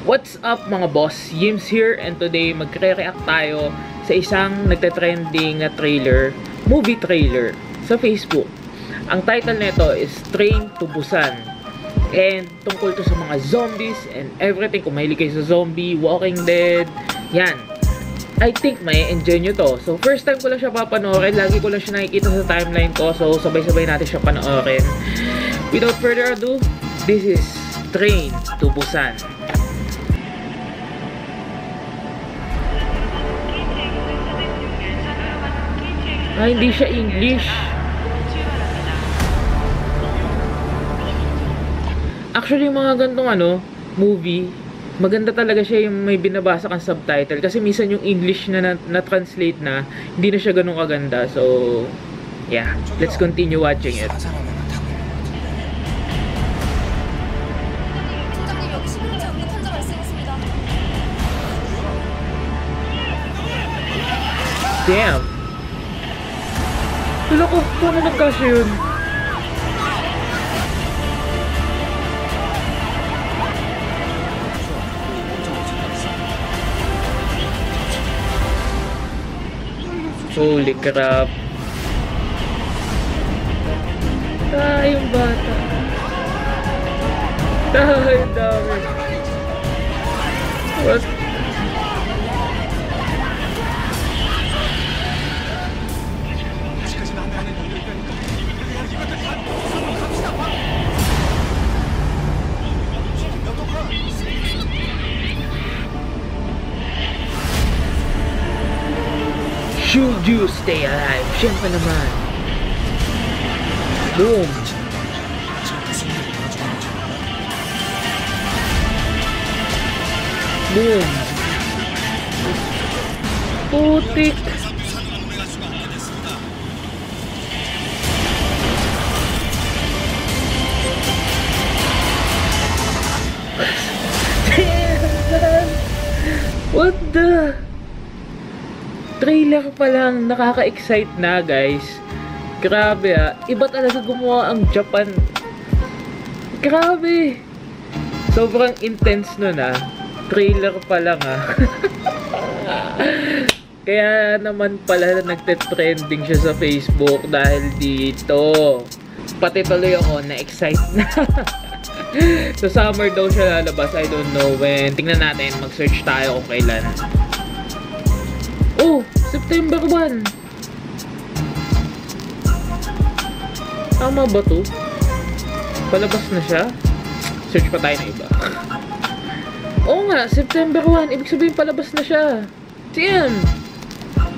What's up mga boss? Yims here, and today magre-react tayo sa isang nagte-trending na trailer, movie trailer sa Facebook. Ang title nito is Train to Busan. And tungkol to sa mga zombies and everything. Kung mahilig kayo sa zombie, Walking Dead, yan. I think may enjoy nyo to. So first time ko lang siya papanoorin. Lagi ko lang siya nakikita sa timeline ko. So sabay-sabay natin siya panoorin. Without further ado, this is Train to Busan. Hindi siya English. Actually, yung mga gantong movie, maganda talaga siya yung may binabasa kang subtitle. Kasi minsan yung English na translate na, hindi na siya ganun kaganda. So, yeah. Let's continue watching it. Damn! Wala ko, paano nagkasya yun? Holy crap. Yung bata. Yung dami. What? Should you stay alive? Siyempre naman. Boom. Boom. Putik. What the? Trailer pa lang, nakaka-excite na guys. Grabe iba talaga gumawa ang Japan. Grabe. Sobrang intense nun Trailer pa lang Kaya naman pala nagte-trending siya sa Facebook dahil dito. Pati tuloy ako na-excite na. Sa summer daw siya lalabas, I don't know when. Tingnan natin, mag-search tayo kung kailan. Oh, September 1. Tama ba to? Palabas na siya? Search pa tayo na iba. Oo nga, September 1. Ibig sabihin palabas na siya. Damn!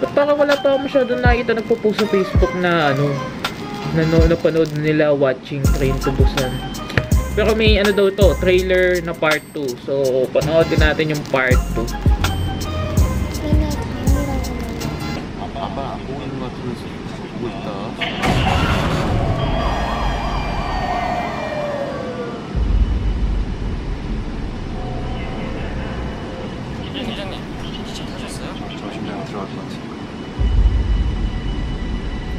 Ba't parang wala pa masyadong nakita nagpo-post sa Facebook na napanood nila watching Train to Busan. Pero may daw to, trailer na part 2. So, panoodin natin yung part 2.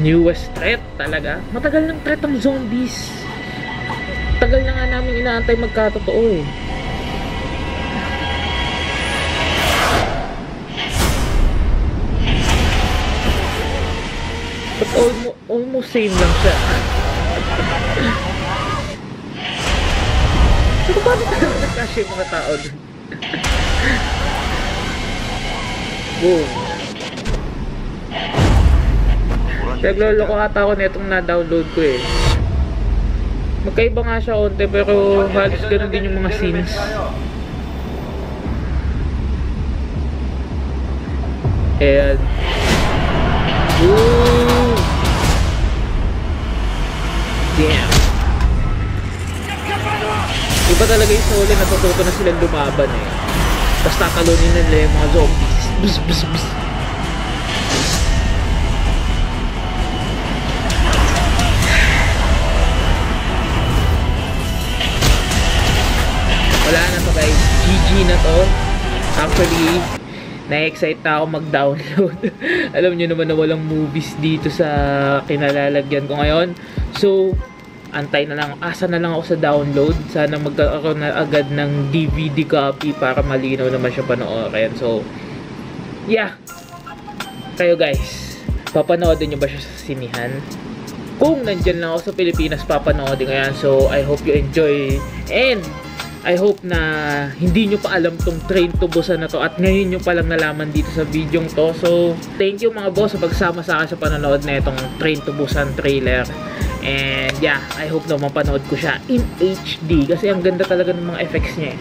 Newest threat talaga. Matagal ng threat ang zombies. Tagal na nga namin inaantay magkatotoo But almost same lang siya. So paano talaga nagkasya yung mga tao dun? Boom. Nagloloko ata ako netong na-download ko Magkaiba nga siya onte pero halos ganun din yung mga scenes. And ooh. Damn. Iba talaga yung sole, natututo na silang lumaban Tapos tatalunin nila yung mga zombies. Bus bus bus. Wala na to guys, GG na to. Actually, na-excite na ako mag-download. Alam nyo naman na walang movies dito sa kinalalagyan ko ngayon. So, antay na lang, asa na lang ako sa download. Sana magkaroon na agad ng DVD copy para malinaw naman siya panoorin. So, yeah. Kayo guys, papanoodin nyo ba siya sa sinihan? Kung nandyan lang ako sa Pilipinas, papanoodin ko yan. So, I hope you enjoy. And, I hope na hindi nyo pa alam tong Train to Busan na to at ngayon nyo palang nalaman dito sa video to. So, thank you mga boss sa pagsama sa akin sa panonood na itong Train to Busan trailer. And yeah, I hope na mapanood ko siya in HD kasi ang ganda talaga ng mga effects niya eh.